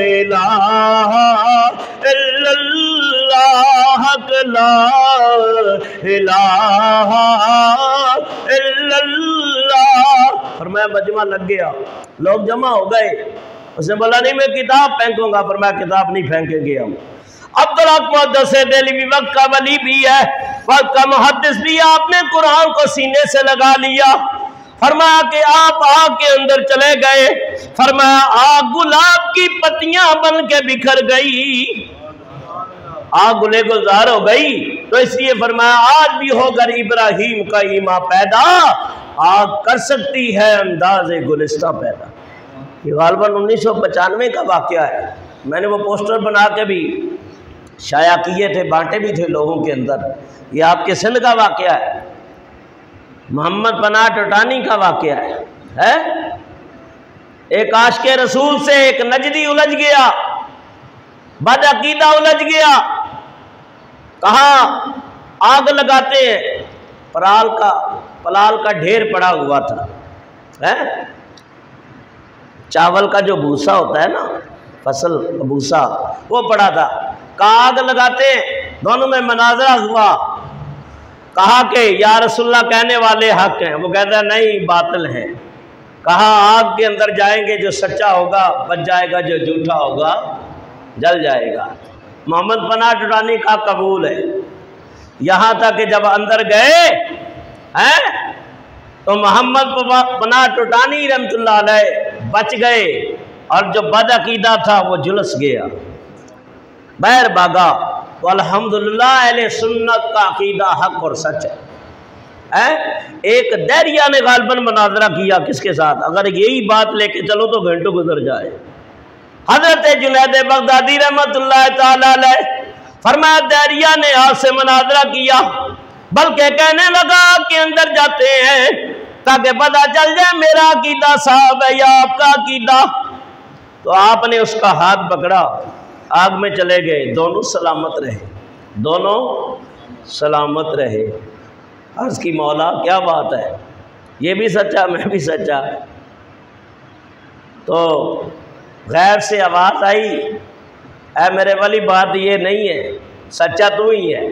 इलाहा इल्लल्लाह ला इलाहा इल्लल्लाह। फरमाया मजमा लग गया, लोग जमा हो गए। उसने बोला नहीं मैं किताब फेंकूंगा, पर मैं किताब नहीं फेंकेंगे हम। अब्दुल हक मुहद्दिस देहलवी वक्त का वली भी है, वक्त का मुहद्दिस भी है। आपने कुरान को सीने से लगा लिया। फरमाया कि आप आग के अंदर चले गए। फरमाया आग गुलाब की पत्तियां बन के बिखर गई, आग गुले गुलजार हो गई। तो इसलिए फरमाया आज भी होकर इब्राहिम का ईमा पैदा, आग कर सकती है अंदाज़े गुलिस्ता पैदा। ये गालबन 1995 का वाक़या है। मैंने वो पोस्टर बना के भी शाया किए थे, बांटे भी थे लोगों के अंदर। ये आपके सिंध का वाक़या है, मोहम्मद पनाह टोटानी का वाक़या है? एक आशिक़े रसूल से एक नजदी उलझ गया, बदअकीदा उलझ गया। कहा आग लगाते हैं, पलाल का ढेर पड़ा हुआ था, है चावल का जो भूसा होता है ना, फसल का भूसा, वो पड़ा था। कहा आग लगाते हैं, दोनों में मनाजरा हुआ। कहा कि या रसूलल्लाह कहने वाले हक हैं, वो कहता नहीं बातिल है। कहा आग के अंदर जाएंगे, जो सच्चा होगा बच जाएगा, जो झूठा होगा जल जाएगा। मोहम्मद पनाह टोटानी का कबूल है। यहाँ तक कि जब अंदर गए हैं तो मोहम्मद पनाह टोटानी रहमतुल्लाह अलैह बच गए, और जो बदअकीदा था वो झुलस गया, बैर भागा। तो अल्हम्दुलिल्लाह अहले सुन्नत का अकीदा हक और सच है। एक दैरिया ने गालबन मुनाजरा किया किसके साथ, अगर यही बात लेके चलो तो घंटों गुजर जाए। हजरत जुनैद बगदादी रहमतुल्लाह ताला अलैह फरमाया दैरिया ने आपसे मुनाजरा किया, बल्कि कहने लगा कि अंदर जाते हैं ताकि पता चल जाए मेरा अकीदा साहब है या आपका अकीदा। तो आपने उसका हाथ पकड़ा, आग में चले गए, दोनों सलामत रहे, दोनों सलामत रहे। अर्ज की मौला क्या बात है, ये भी सच्चा मैं भी सच्चा। तो गैर से आवाज़ आई, ऐ मेरे वाली बात ये नहीं है, सच्चा तू ही है।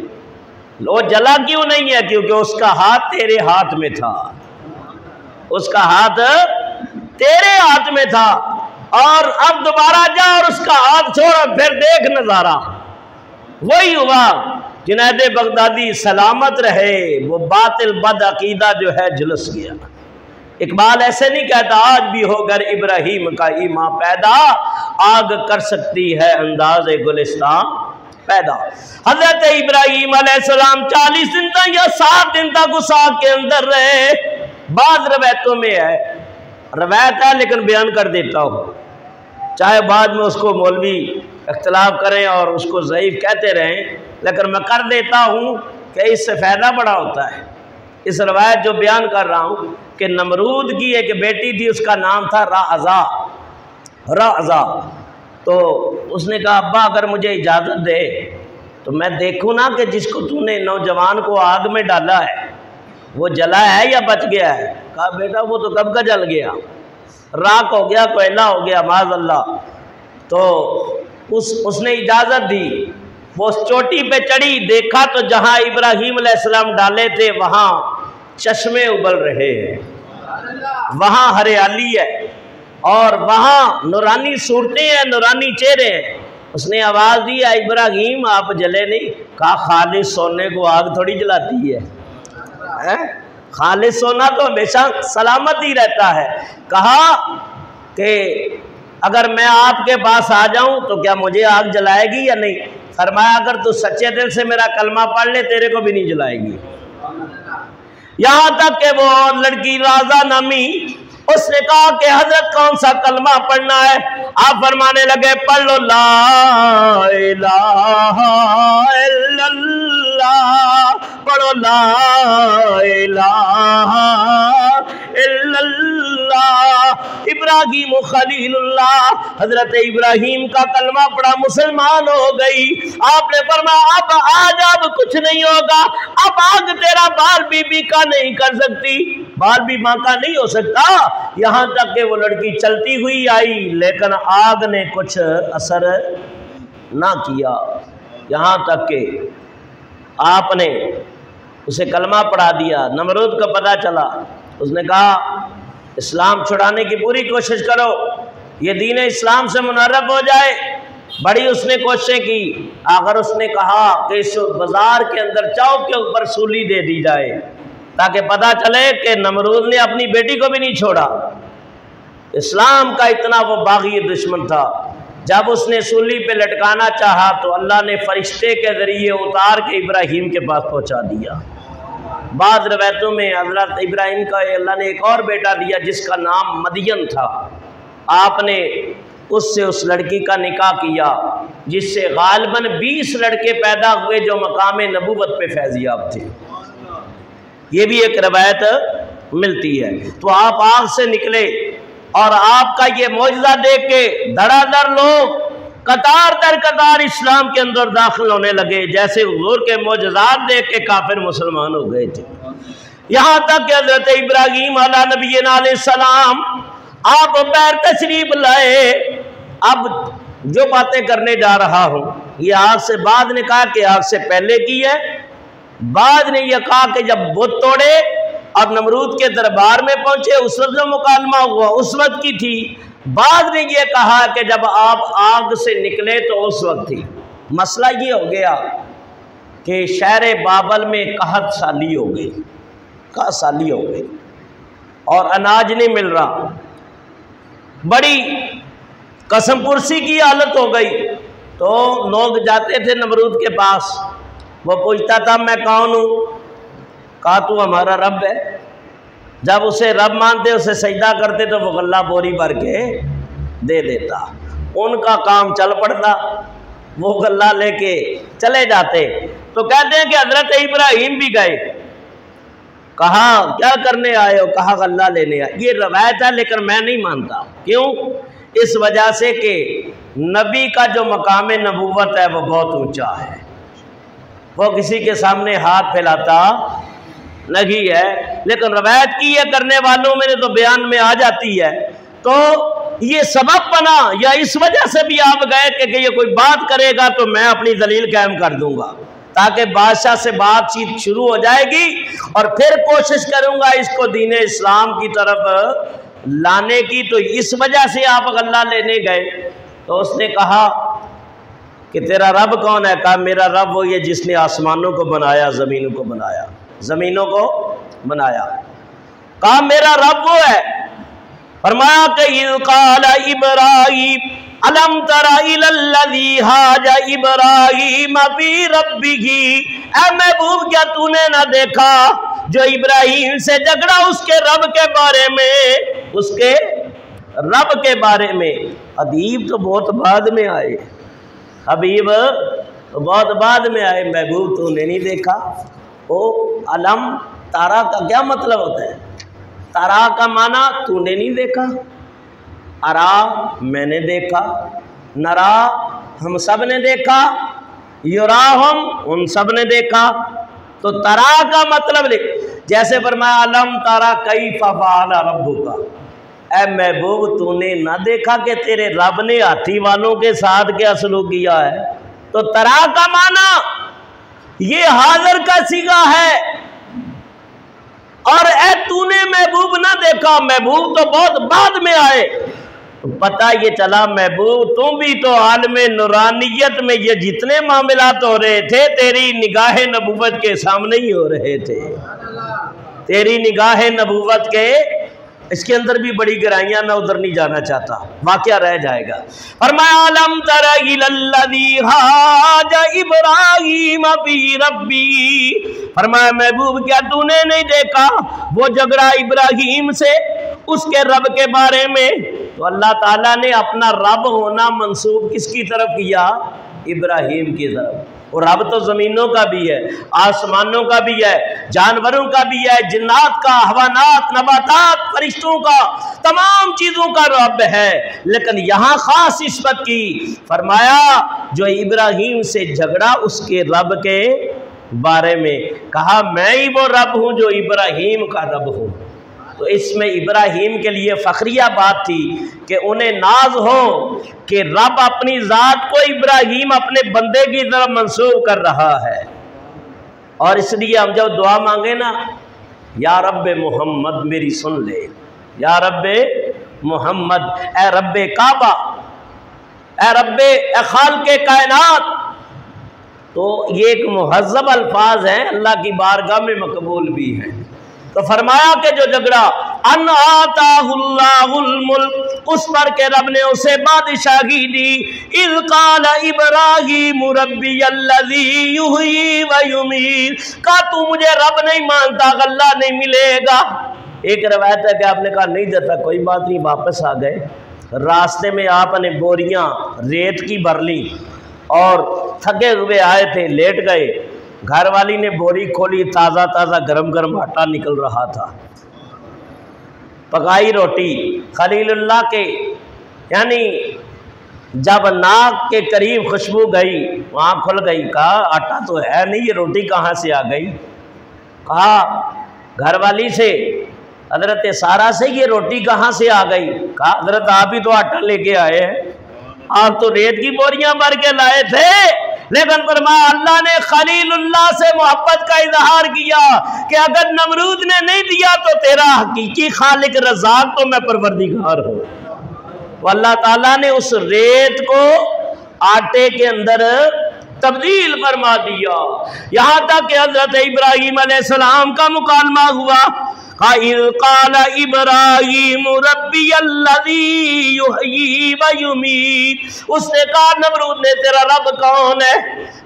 वो जला क्यों नहीं है, क्योंकि उसका हाथ तेरे हाथ में था, उसका हाथ तेरे हाथ में था। और अब दोबारा जा और उसका हाथ छोड़, फिर देख नजारा। वही हुआ, जुनैद बगदादी सलामत रहे, वो बातिल बदअकीदा जो है झुलस गया। इकबाल ऐसे नहीं कहता आज भी होकर इब्राहिम का ईमा पैदा, आग कर सकती है अंदाज़े गुलिस्तान पैदा। हजरत इब्राहिम अलैहिस्सलाम 40 दिन तक या 7 दिन तक उस आग के अंदर रहे। बाद रवायतों में है, रवायत है लेकिन बयान कर देता हूँ, चाहे बाद में उसको मौलवी इख्तलाफ करें और उसको ज़ईफ़ कहते रहें, लेकिन मैं कर देता हूँ कि इससे फ़ायदा बड़ा होता है। इस रवायत जो बयान कर रहा हूँ कि नमरूद की एक बेटी थी, उसका नाम था राअज़ा। तो उसने कहा अब्बा अगर मुझे इजाज़त दे तो मैं देखूँ ना कि जिसको तूने नौजवान को आग में डाला है वो जला है या बच गया है। कहा बेटा वो तो कब का जल गया, राख हो गया, कोयला हो गया, माज़अल्लाह। तो उसने इजाज़त दी, वो उस चोटी पे चढ़ी, देखा तो जहाँ इब्राहीम अलैहिस्सलाम डाले थे वहाँ चश्मे उबल रहे हैं, वहाँ हरियाली है और वहाँ नूरानी सूरतें हैं, नूरानी चेहरे हैं। उसने आवाज़ दी इब्राहीम आप जले नहीं। कहा खालिस सोने को आग थोड़ी जलाती है, खालिस सोना तो हमेशा सलामत ही रहता है। कहा कि अगर मैं आपके पास आ जाऊं तो क्या मुझे आग जलाएगी या नहीं। फरमाया अगर तू सच्चे दिल से मेरा कलमा पढ़ ले तेरे को भी नहीं जलाएगी। यहाँ तक कि वो लड़की राजा नामी, उसने कहा कि हजरत कौन सा कलमा पढ़ना है। आप फरमाने लगे पढ़ लो ला इलाहा इल्लल्लाह, पढ़ो ला इलाहा इल्लल्लाह। इब्राहीम खलीलुल्लाह, हजरत इब्राहीम का कलमा पड़ा, मुसलमान हो गई। आपने फरमाया अब आज अब कुछ नहीं होगा, अब आग तेरा बाल बीबी का नहीं कर सकती, बाल भी माँ का नहीं हो सकता। यहां तक कि वो लड़की चलती हुई आई, लेकिन आग ने कुछ असर ना किया। यहां तक कि आपने उसे कलमा पढ़ा दिया। नमरूद को पता चला, उसने कहा इस्लाम छुड़ाने की पूरी कोशिश करो, ये दीन इस्लाम से मुनर्रफ हो जाए। बड़ी उसने कोशिशें की। अगर उसने कहा कि इस बाजार के अंदर चौक के ऊपर सूली दे दी जाए ताकि पता चले कि नमरूद ने अपनी बेटी को भी नहीं छोड़ा। इस्लाम का इतना वो बागी दुश्मन था। जब उसने सूली पे लटकाना चाहा तो अल्लाह ने फरिश्ते के जरिए उतार के इब्राहीम के पास पहुंचा दिया। बाद रवायतों में हज़रत इब्राहीम का अल्लाह ने एक और बेटा दिया जिसका नाम मदियन था। आपने उससे उस लड़की का निकाह किया जिससे गालिबन 20 लड़के पैदा हुए जो मकाम नबूवत पे फैज़याब थे। ये भी एक रवायत मिलती है। तो आप आग से निकले और आपका ये मौजज़ा देख के धड़ाधड़ लोग कतार दर कतार इस्लाम के अंदर दाखिल होने लगे, जैसे हुजूर के मौजज़ात देख के काफिर मुसलमान हो गए थे। यहाँ तक कि हज़रत इब्राहीम अला नबीना अलैहिस्सलाम आप पैर तशरीफ लाए। अब जो बातें करने जा रहा हूँ ये आग से बाद ने कहा कि आग से पहले की है, बाद ने यह कहा कि जब बुत तोड़े और नमरूद के दरबार में पहुंचे उस वक्त जो मुकालमा हुआ उस वक्त की थी। बाद ने यह कहा कि जब आप आग से निकले तो उस वक्त थी। मसला ये हो गया कि शहर बाबल में कहत साली हो गई, कहत साली हो गई और अनाज नहीं मिल रहा, बड़ी कसम पुरसी की हालत हो गई। तो लोग जाते थे नमरूद के पास, वो पूछता था मैं कौन हूँ, कहा तू हमारा रब है। जब उसे रब मानते उसे सजदा करते तो वो गल्ला बोरी भर के दे देता। उनका काम चल पड़ता, वो गल्ला लेके चले जाते। तो कहते हैं कि हजरत इब्राहीम भी गए, कहा क्या करने आए हो, कहा गल्ला लेने आए। ये रवायत है लेकिन मैं नहीं मानता। क्यों? इस वजह से कि नबी का जो मकाम नबूवत है वो बहुत ऊंचा है, वो किसी के सामने हाथ फैलाता नहीं है। लेकिन रवायत की है करने वालों में तो बयान में आ जाती है। तो ये सबब बना या इस वजह से भी आप गए कि ये कोई बात करेगा तो मैं अपनी दलील कायम कर दूंगा, ताकि बादशाह से बातचीत शुरू हो जाएगी और फिर कोशिश करूंगा इसको दीन इस्लाम की तरफ लाने की। तो इस वजह से आप गल्ला लेने गए। तो उसने कहा कि तेरा रब कौन है? कहा मेरा रब वो ये जिसने आसमानों को बनाया, ज़मीनों को बनाया, ज़मीनों को बनाया। कहा मेरा रब वो है। फरमाया कि क़ाला इब्राहीम अलम तरा इलल्लज़ी हाजा इब्राहीम फी रब्बिही, ऐ महबूब क्या तूने ना देखा जो इब्राहीम से झगड़ा उसके रब के बारे में, उसके रब के बारे में। अदीब तो बहुत बाद में आए, हबीब तो बहुत बाद में आए, महबूब तूने नहीं देखा। ओ अलम तारा का क्या मतलब होता है? तारा का माना तूने नहीं देखा, अरा मैंने देखा, नरा हम सब ने देखा, युरा हम उन सब ने देखा। तो तरा का मतलब जैसे फरमाया अलम तारा कई फफ़अल रब्बुका, ऐ महबूब तूने ना देखा कि तेरे रब ने हाथी वालों के साथ क्या सलूक किया है। तो तरा का माना ये हाजिर का सीगा है और ऐ तूने महबूब ना देखा, महबूब तो बहुत बाद में आए। तो पता ये चला महबूब तुम भी तो आलमे नूरानियत में ये जितने मामलात हो रहे थे तेरी निगाह नबूवत के सामने ही हो रहे थे। तेरी निगाह नबूवत के इसके अंदर भी बड़ी गहराइयां, मैं उधर नहीं जाना चाहता, वाकया रह जाएगा। फरमाया अलम तरा इलल्लज़ी हाजा इब्राहीम फी रब्बी, फरमाया महबूब क्या तूने नहीं देखा वो झगड़ा इब्राहीम से उसके रब के बारे में। तो अल्लाह ताला ने अपना रब होना मंसूब किसकी तरफ किया? इब्राहीम की तरफ। वो रब तो ज़मीनों का भी है, आसमानों का भी है, जानवरों का भी है, जिन्नात का, हवानात, नबातात, फरिश्तों का, तमाम चीज़ों का रब है। लेकिन यहाँ ख़ास निस्बत की, फरमाया जो इब्राहीम से झगड़ा उसके रब के बारे में, कहा मैं ही वो रब हूँ जो इब्राहीम का रब हूँ। तो इसमें इब्राहीम के लिए फ़ख्रिया बात थी कि उन्हें नाज हो कि रब अपनी ज़ात को इब्राहीम अपने बंदे की तरफ मंसूब कर रहा है। और इसलिए हम जब दुआ मांगे ना, या रब्बे मोहम्मद मेरी सुन ले, या रब्बे मोहम्मद, ए रब्बे काबा, ए रब्बे खालिक़े कायनात, तो ये एक मुहज़्ज़ब अल्फाज हैं, अल्लाह की बारगाह में मकबूल भी हैं। तो फरमाया कि जो झगड़ा अन आताहुल्लाहुल मुल्क, उस पर के रब ने उसे बादशाही दी। इज़ क़ाला इब्राहीम रब्बियल्लज़ी युहयी व युमीत, का तू मुझे रब नहीं मानता, अल्लाह नहीं मिलेगा। एक रवायत है कि आपने कहा नहीं देता, कोई बात नहीं, वापस आ गए। रास्ते में आपने बोरियां रेत की भर ली और थके हुए आए थे, लेट गए। घर वाली ने बोरी खोली, ताज़ा ताज़ा गरम गरम आटा निकल रहा था, पकाई रोटी। खलीलुल्लाह के यानी जब नाक के करीब खुशबू गई, वहाँ खुल गई, कहा आटा तो है नहीं, ये रोटी कहाँ से आ गई। कहा घरवाली से, हजरत सारा से, ये रोटी कहाँ से आ गई। कहा हजरत आप ही तो आटा लेके आए हैं, आप तो रेत की बोरियां भर के लाए थे। लेकिन फरमाया अल्लाह ने खलीलुल्लाह से मोहब्बत का इजहार किया कि अगर नमरूद ने नहीं दिया तो तेरा हकीकी खालिक रज़ाक तो मैं परवरदिगार हूँ। अल्लाह ताला ने उस रेत को आटे के अंदर तब्दील फरमा दिया। यहाँ तक कि हजरत इब्राहीम अलैहिस्सलाम का मुकालमा हुआ। क़ाला इब्राहीम रब्बियल्लज़ी युहयी व युमीत, उसने कहा नमरूद ने तेरा रब कौन है।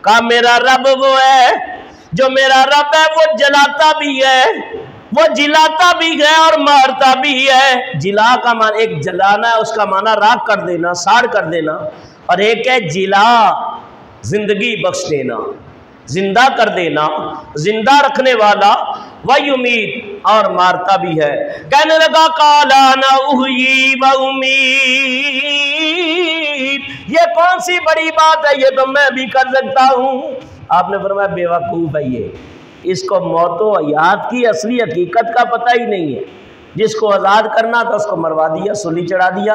कहा मेरा रब वो है, जो मेरा रब है वो जलाता भी है, वो जिलाता भी है और मारता भी है। जिला का मान, एक जलाना है उसका माना राख कर देना, साड़ कर देना, और एक है जिला जिंदगी बख्श देना, जिंदा कर देना, जिंदा रखने वाला, वही उम्मीद और मारता भी है। कहने लगा काला ना उही व उम्मीद, ये कौन सी बड़ी बात है, ये तो मैं भी कर सकता हूँ। आपने फरमाया बेवकूफ़ है ये, इसको मौतो हयात की असली हकीकत का पता ही नहीं है। जिसको आज़ाद करना था उसको मरवा दिया, सूली चढ़ा दिया,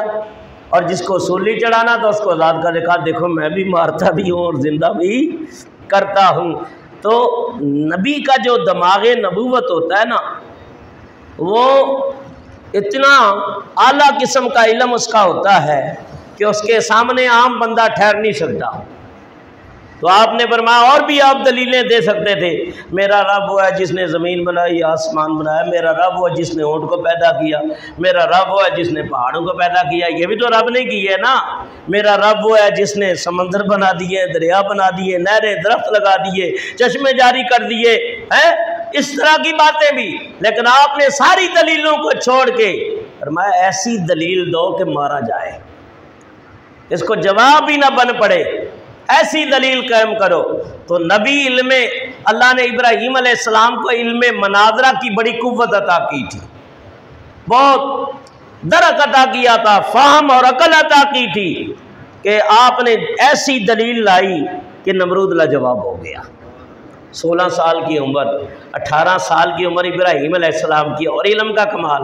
और जिसको सूली चढ़ाना था उसको आज़ाद कर देखा, देखो मैं भी मारता भी हूँ और जिंदा भी करता हूँ। तो नबी का जो दमागे नबूवत होता है ना, वो इतना आला किस्म का इल्म उसका होता है कि उसके सामने आम बंदा ठहर नहीं सकता। तो आपने फरमाया और भी आप दलीलें दे सकते थे, मेरा रब वो है जिसने ज़मीन बनाई, आसमान बनाया, मेरा रब वो है जिसने ऊँट को पैदा किया, मेरा रब वो है जिसने पहाड़ों को पैदा किया, ये भी तो रब ने की है ना। मेरा रब वो है जिसने समंदर बना दिए, दरिया बना दिए, नहरें, दरख्त लगा दिए, चश्मे जारी कर दिए हैं, इस तरह की बातें भी। लेकिन आपने सारी दलीलों को छोड़ के फरमाया ऐसी दलील दो कि मारा जाए, इसको जवाब भी ना बन पड़े, ऐसी दलील कायम करो। तो नबी इल्मे, अल्लाह ने इब्राहीम अलैहिस्सलाम को इल्मे मनाजरा की बड़ी कुव्वत अता की थी, बहुत दरक अता किया था, फ़हम और अकल अता की थी कि आपने ऐसी दलील लाई कि नमरूद लाजवाब हो गया। 16 साल की उम्र, 18 साल की उम्र इब्राहीम अलैहिस्सलाम की, और इल्म का कमाल।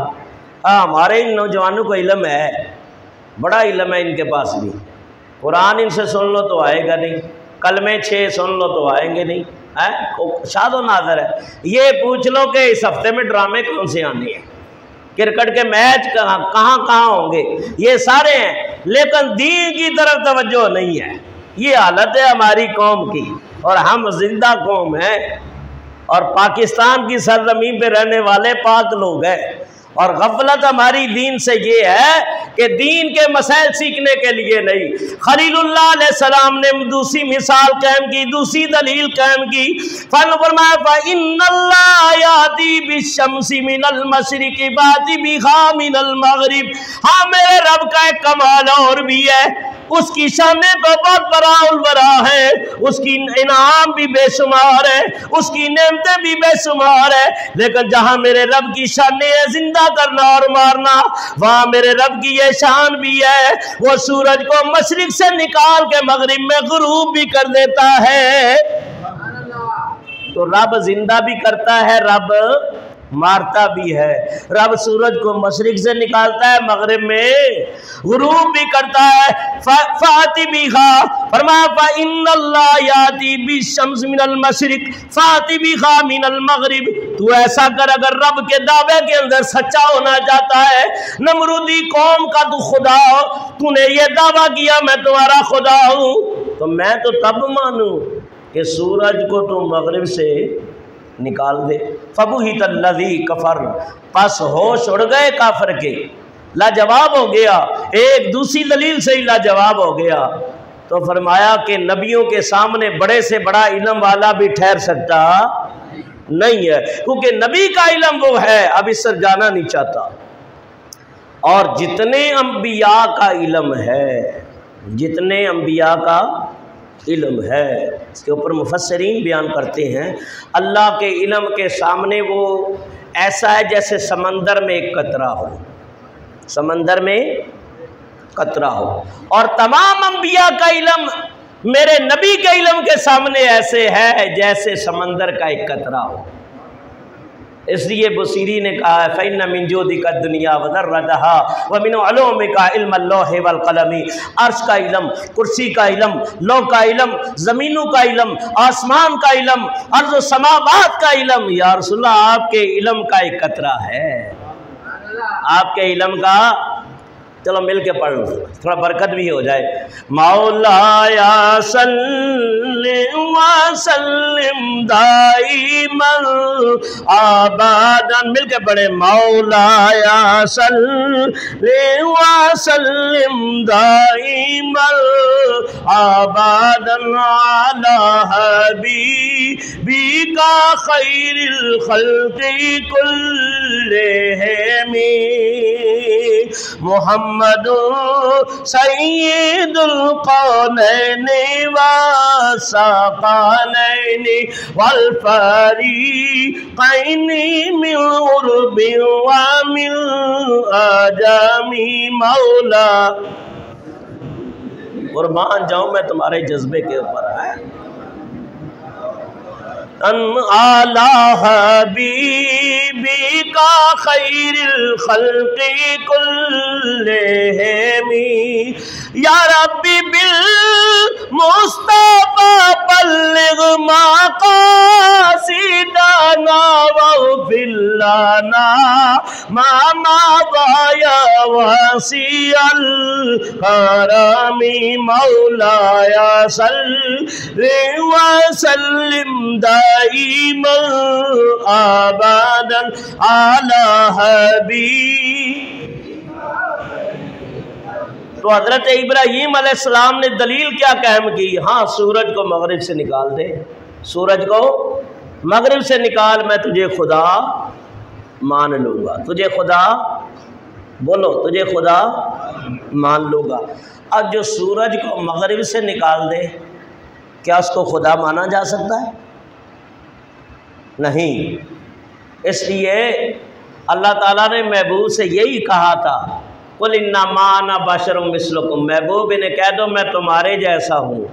हाँ, हमारे इन नौजवानों को इल्म है, बड़ा इल्म है इनके पास भी। कुरान इनसे सुन लो तो आएगा नहीं, कलमे 6 सुन लो तो आएंगे नहीं, है शादो नाजर है। ये पूछ लो कि इस हफ्ते में ड्रामे कौन से आने हैं, क्रिकेट के मैच कहाँ होंगे, ये सारे हैं, लेकिन दीन की तरफ तवज्जो नहीं है। ये हालत है हमारी कौम की, और हम जिंदा कौम हैं और पाकिस्तान की सरजमीन पे रहने वाले पाक लोग हैं। और गफलत हमारी दीन से ये है कि दीन के मसाइल सीखने के लिए नहीं। खलीलुल्लाह अलैहिस्सलाम ने दूसरी मिसाल कायम की, दूसरी दलील कायम की। फरमाया इन्नल्लाह याती बिशम्सी मिनल मशरिक़ि बाति बिहा मिनल मग़रिब। हाँ, मेरे रब का एक कमाल और भी है, उसकी शाने तो बहुत बराउलवरा है, उसकी इनाम भी बेशुमार है, उसकी नेमतें भी बेशुमार है। लेकिन जहां मेरे रब की शाने है जिंदा करना और मारना, वहां मेरे रब की ये शान भी है, वो सूरज को मशरिक से निकाल के मगरिब में गुरूब भी कर देता है। तो रब जिंदा भी करता है, रब मारता भी है। रब सूरज को मशरिक से निकालता है, मगरिब में गुरूब भी करता है। फाती बिहा फरमाया फा इन्नल्लाह याती बिशम्स मिनल मशरिक फाती बिहा मिनल मगरिब। तू ऐसा कर, अगर रब के दावे के अंदर सच्चा होना चाहता है, नमरूदी कौम का तू खुदा हो, तूने ये दावा किया मैं तुम्हारा खुदा हूं, तो मैं तो तब मानूं कि सूरज को तू मगरिब से निकाल दे। फबुहित अल्लज़ी कफर, पस होश उड़ गए काफिर के, लाजवाब हो गया, एक दूसरी दलील से ही लाजवाब हो गया। तो फरमाया कि नबियों के सामने बड़े से बड़ा इल्म वाला भी ठहर सकता नहीं है, क्योंकि नबी का इल्म वो है, अब इस पर जाना नहीं चाहता। और जितने अंबिया का इल्म है, जितने अंबिया का इल्म है, इसके ऊपर मुफस्सिरीन बयान करते हैं, अल्लाह के इल्म के सामने वो ऐसा है जैसे समंदर में एक कतरा हो, समंदर में कतरा हो। और तमाम अंबिया का इल्म मेरे नबी के इल्म के सामने ऐसे है जैसे समंदर का एक कतरा हो। इसलिए बुसीरी ने कहा है फ़इन्न मिन जोदिका दुनिया वज़र्रतहा व मिन उलूमिका इल्मुल लौहि वल क़लमी। अर्श का इल्म, कुर्सी का इल्म, लौ का इल्म, ज़मीनों का इल्म, आसमान का इल्म, अर्ज़ व समावात का इल्म, या रसूलल्लाह आपके इल्म का एक कतरा है, आपके इल्म का। चलो मिल के पढ़ लो, थोड़ा बरकत भी हो जाए। मौलाया सल्लि व सल्लिम दाइमन आबादन, मिल के पढ़े। मौलाया सल्लि व सल्लिम दाइमन आबादन अला हबीबिका खैरिल खल्क़ि कुल्लिहिम मुहम्मदु सय्यिदुल कौनैनि व सक़लैनि वल फ़रीक़ैनि मिन उर्बिन व मिन अजमी। मौला कुर्बान जाऊं मैं तुम्हारे जज्बे के ऊपर है। आला हबीबी का खैरिल खल्क़ि कुल्लिहिम या रब्बी बिल मुस्तफ़ा बल्लिग़ मक़ासिदना वग़फ़िर लना मा मज़ा वसीअल करमी। मौलाया सल्लि व सल्लिम दाइमन अबदन अला हबीब। तो हजरत इब्राहीम अलैहिस्सलाम ने दलील क्या कायम की? हाँ, सूरज को मगरिब से निकाल दे, सूरज को मगरिब से निकाल, मैं तुझे खुदा मान लूँगा, तुझे खुदा, बोलो तुझे खुदा मान लूँगा। अब जो सूरज को मगरिब से निकाल दे, क्या उसको खुदा माना जा सकता है? नहीं। इसलिए अल्लाह ताला ने महबूब से यही कहा था, कुल इन्नमा अना बशरुम मिस्लुकुम, महबूब इन्हें कह दो मैं तुम्हारे जैसा हूँ,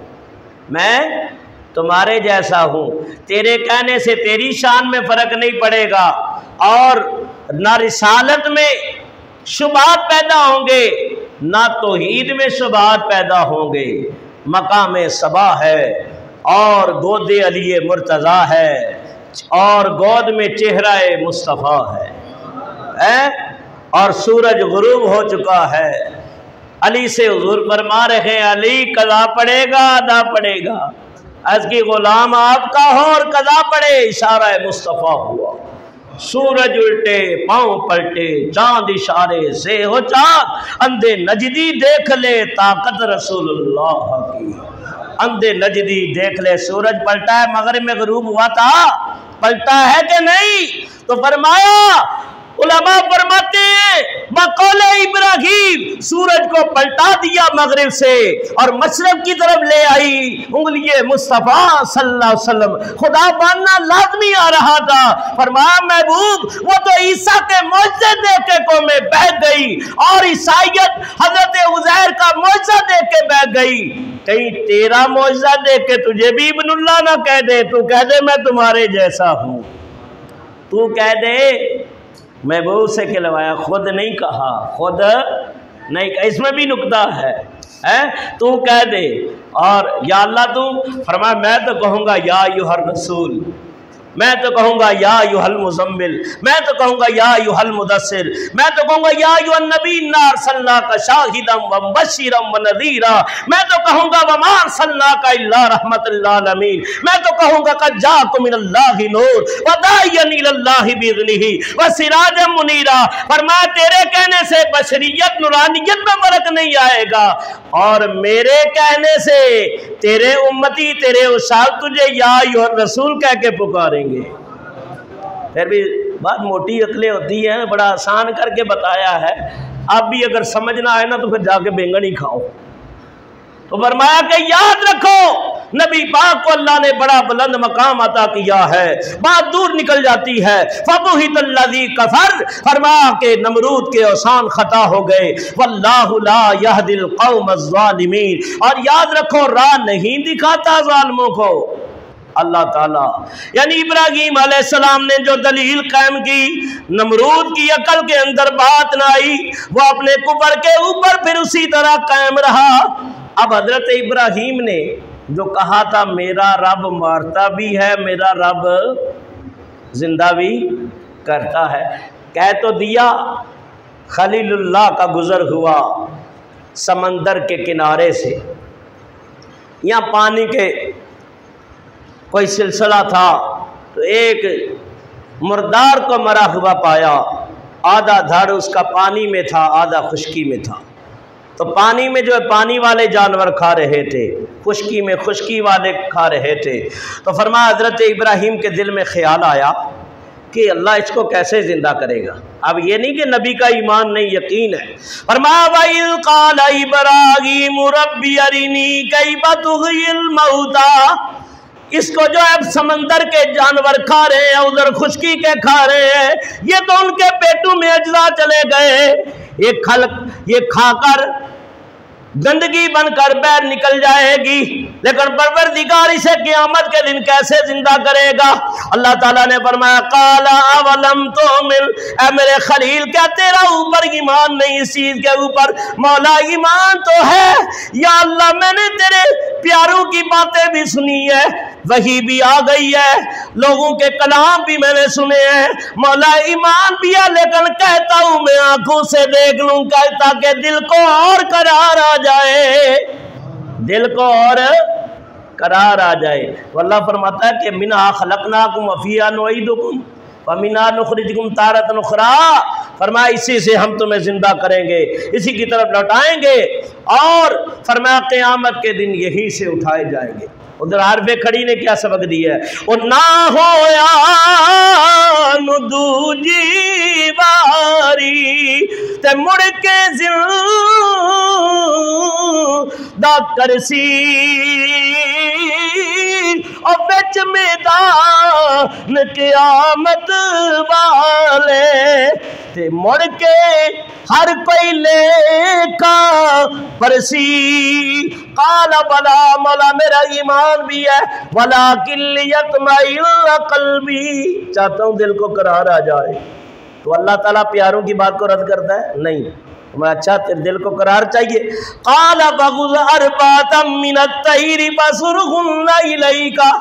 मैं तुम्हारे जैसा हूँ। तेरे कहने से तेरी शान में फ़र्क नहीं पड़ेगा और ना रिसालत में शुबहात पैदा होंगे, ना तौहीद में शुबहात पैदा होंगे। मकाम सबा है और गोद अली मुर्तज़ा है और गोद में चेहरा मुस्तफ़ा है और सूरज गुरूब हो चुका है। अली से हुजूर फरमा रहे हैं, अली कज़ा पड़ेगा अदा पड़ेगा, आज की गुलाम आपका हो और कज़ा पड़े। इशारा मुस्तफ़ा हुआ, सूरज उल्टे पाँव पलटे, चांद इशारे से हो चाक, अंधे नजदी देख ले ताकत रसूलुल्लाह की। अंधे नजदी देख ले, सूरज पलटा है, मगरिब में गुरूब हुआ था, पलटा है कि नहीं? तो फरमाया उलमा फरमाते हैं बकौले इब्राहिम सूरज को पलटा दिया मगरिब से और मशरक की तरफ ले आई उंगली मुस्तफा सल्लल्लाहु अलैहि वसल्लम। खुदा मानना लाजमी आ रहा था। फरमाया महबूब वो तो ईसा के मौजज़े देख के कौमें बह गई और ईसाइयत हजरत उज़ैर का मौजज़ा देख के बह गई। कहीं तेरा मौजज़ा देख के तुझे भी इब्नुल्लाह ना कह दे। तू कह दे मैं तुम्हारे जैसा हूं, तू कह दे महबूब से कहलवाया, खुद नहीं कहा, खुद नहीं कहा। इसमें भी नुक्ता है तू कह दे। और या अल्लाह तू फरमाया मैं तो कहूँगा या अय्युहर रसूल, मैं तो कहूँगा या अय्युहल मुज़म्मिल, मैं तो कहूँगा या अय्युहल मुदस्सिर, मैं तो कहूँगा या अय्युहन नबी इन्ना अर्सलनाका शाहिदम व मुबश्शिरम व नज़ीरा, मैं तो कहूँगा वमा अर्सलनाका इल्ला रहमतल लिल आलमीन, मैं तो कहूँगा क़द जाअकुम मिनल्लाहि नूर व दाइयन इलल्लाहि बिइज़्निही व सिराजम मुनीरा। फरमाया तेरे कहने से बशरियत नूरानियत में फर्क नहीं आएगा और मेरे कहने से तेरे उम्मती तेरे उसाल तुझे या अय्युहर रसूल कह के पुकारेंगे। फिर भी बात मोटी अकलें होती हैं, बड़ा आसान करके बताया है। आप भी अगर समझना है ना तो फिर जाके बैंगन ही खाओ। तो फरमाया कि याद रखो नबी पाक को अल्लाह ने बड़ा बुलंद मकाम अता किया है, बात दूर निकल जाती है। फबुहितल्लज़ी कफर, फरमाया के नमरूद के औसान खता हो गए। वल्लाहु ला यहदिल कौमज़्ज़ालिमीन, और याद रखो राह नहीं दिखाता जालिमों को अल्लाह ताला। यानी इब्राहीम अलैहिस्सलाम ने जो दलील कायम की, नमरूद की अकल के अंदर बात ना आई, वो अपने कुफर के ऊपर फिर उसी तरह कायम रहा। अब हजरत इब्राहीम ने जो कहा था मेरा रब मारता भी है, मेरा रब जिंदा भी करता है, कह तो दिया। खलीलुल्लाह का गुजर हुआ समंदर के किनारे से, यहाँ पानी के कोई सिलसिला था तो एक मुर्दार को मरा हुआ पाया, आधा धड़ उसका पानी में था आधा खुश्की में था। तो पानी में जो है पानी वाले जानवर खा रहे थे, खुश्की में खुश्की वाले खा रहे थे। तो फरमाया हजरत इब्राहीम के दिल में ख्याल आया कि अल्लाह इसको कैसे जिंदा करेगा। अब ये नहीं कि नबी का ईमान नहीं, यकीन है। फरमाया वइज़ क़ाल इब्राहीम रब्बी अरिनी कैफ़ तुह्यिल मौता, इसको जो है समंदर के जानवर खा रहे हैं, उधर खुश्की के खा रहे हैं, ये तो उनके पेटों में अज्जा चले गए। ये खाकर गंदगी बनकर बैर निकल जाएगी, लेकिन परवरदिगार इसे क़यामत के दिन कैसे जिंदा करेगा। अल्लाह ताला ने फरमाया काला अवलम तुमिन, ऐ मेरे खलील क्या तेरा ऊपर ईमान नहीं इस चीज के ऊपर। मौला ईमान तो है या अल्लाह, मैंने तेरे प्यारों की बातें भी सुनी है, वही भी आ गई है, लोगों के कलाम भी मैंने सुने हैं। मौला ईमान भी है, लेकिन कहता हूं मैं आंखों से देख लूं ताकि दिल को और करार आ जाए, दिल को और करार आ जाए। अल्लाह फरमाता है कि मिन्हा खलकनाकुम व फीहा नुईदुकुम व मिन्हा नुखरिजुकुम तारतन उखरा। फरमाया इसी से हम तुम्हें जिंदा करेंगे, इसी की तरफ लौटाएंगे और फरमाया क़यामत के दिन यही से उठाए जाएंगे। उधर आरफे खड़ी ने क्या सबक दिया है, और ना होया दूजी बारी ते मुड़ के जिंदा करसी और बिच मैदान क़यामत वाले ते मुड़ के हर कोई लेखा परसी। काला बला मौला मेरा ईमान भी है, वला किल्लियतमइल कल्बी, चाहता हूँ दिल को करार आ जाए। तो अल्लाह ताला प्यारों की बात को रद्द करता है नहीं, मैं अच्छा तेरे दिल को करार चाहिए। काला बगुज़ अरबातम मिनत तैरी बसुरहुन्ना इलैका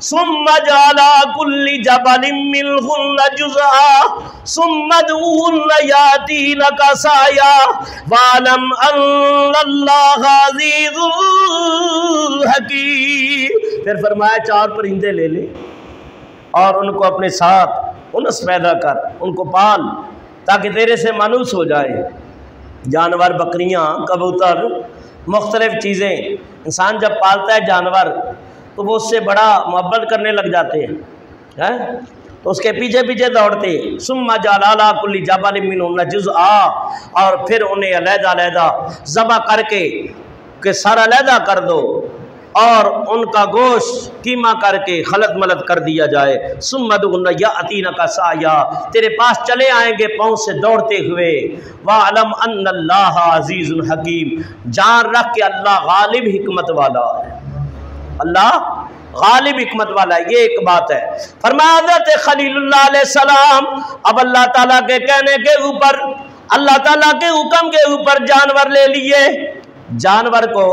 सुम्मा जाला कुल्ली जबलिम मिनहुन्ना जुज़आ सुम्मा दुहुन्ना यातीनका साया वालम अल्लाह अज़ीज़ुल हकीम। फिर फरमाया चार परिंदे ले ले और उनको अपने साथ उनस पैदा कर, उनको पाल ताकि तेरे से मानूस हो जाए। जानवर, बकरियां, कबूतर, मुख्तलिफ चीज़ें इंसान जब पालता है जानवर तो वो उससे बड़ा मोहब्बत करने लग जाते हैं। तो उसके पीछे पीछे दौड़ते। सुम्मा जालाला कुल्ली जबल मिनहुन्ना जुज़आ, और फिर उन्हें अलहदा ज़बह करके कि सर अलहदा कर दो और उनका गोश्त कीमा करके खलत मलत कर दिया जाए। सुम्मदुन्ना या अतीना का साया, तेरे पास चले आएंगे पाँव से दौड़ते हुए। वालम अन्नल्लाह अज़ीज़ुल हकीम, जान रख के अल्लाह गालिब हिकमत वाला है, अल्लाह गालिब हिकमत वाला है। ये एक बात है। फरमाया हज़रत खलीलुल्लाह अलैहिस्सलाम अब अल्लाह ताला के कहने के ऊपर, अल्लाह ताला के हुक्म के ऊपर जानवर ले लिए, जानवर को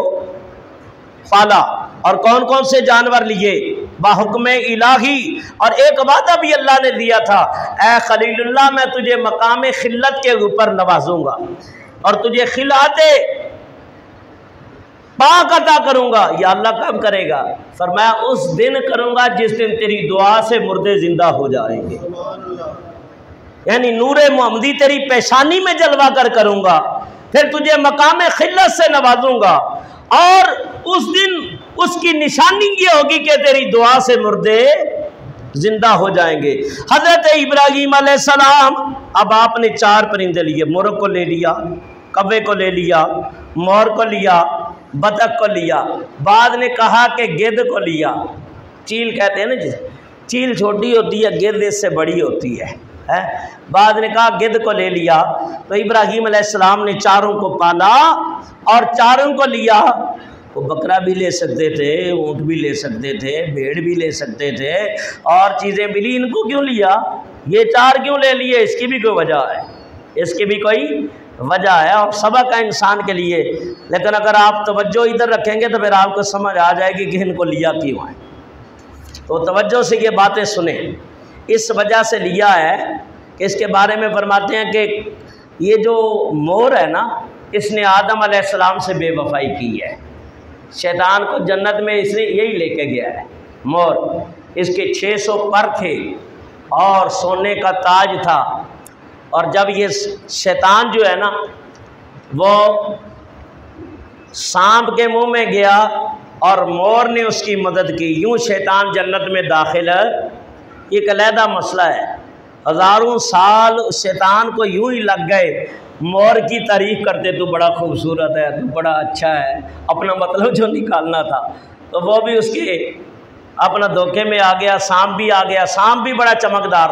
पाला। और कौन कौन से जानवर लिए? बाहुक्म इलाही। और एक वादा भी अल्लाह ने दिया था, ऐ खलीलुल्लाह मैं तुझे मकाम खिल्लत के ऊपर नवाजूंगा और तुझे खिलाते पाक अता करूंगा। या अल्लाह कब करेगा? फरमाया उस दिन करूंगा जिस दिन तेरी दुआ से मुर्दे जिंदा हो जाएंगे, यानी नूरे मोहम्मदी तेरी पेशानी में जलवा कर करूंगा, फिर तुझे मकाम खिल्लत से नवाजूंगा। और उस दिन उसकी निशानी ये होगी कि तेरी दुआ से मुर्दे जिंदा हो जाएंगे। हजरत इब्राहीम अलैहिस्सलाम, अब आपने 4 परिंदे लिए, मोर को ले लिया, कब्बे को ले लिया, मोर को लिया, बतख को लिया, बाद ने कहा कि गिद्ध को लिया। चील कहते हैं ना जी, चील छोटी होती है, गिद्ध इससे बड़ी होती है। बाद ने कहा गिद्ध को ले लिया। तो इब्राहीम अलैहिस्सलाम ने चारों को पाला और चारों को लिया। वो बकरा भी ले सकते थे, ऊँट भी ले सकते थे, भेड़ भी ले सकते थे, और चीज़ें मिली, इनको क्यों लिया? ये 4 क्यों ले लिए? इसकी भी कोई वजह है, इसकी भी कोई वजह है और सबक है इंसान के लिए। लेकिन अगर आप तवज्जो इधर रखेंगे तो फिर आपको समझ आ जाएगी कि इनको लिया क्यों है। तो तवज्जो से ये बातें सुने। इस वजह से लिया है कि इसके बारे में फरमाते हैं कि ये जो मोर है ना, इसने आदम अलैहिस्सलाम से बेवफाई की है। शैतान को जन्नत में इसने यही लेके गया है मोर। इसके 600 पर थे और सोने का ताज था। और जब ये शैतान जो है ना, वो सांप के मुंह में गया और मोर ने उसकी मदद की, यूं शैतान जन्नत में दाखिल है। एक अलहदा मसला है। हज़ारों साल शैतान को यूं ही लग गए, मोर की तारीफ करते, तू बड़ा खूबसूरत है, तू बड़ा अच्छा है, अपना मतलब जो निकालना था। तो वो भी उसके अपना धोखे में आ गया। सांप भी आ गया, सांप भी बड़ा चमकदार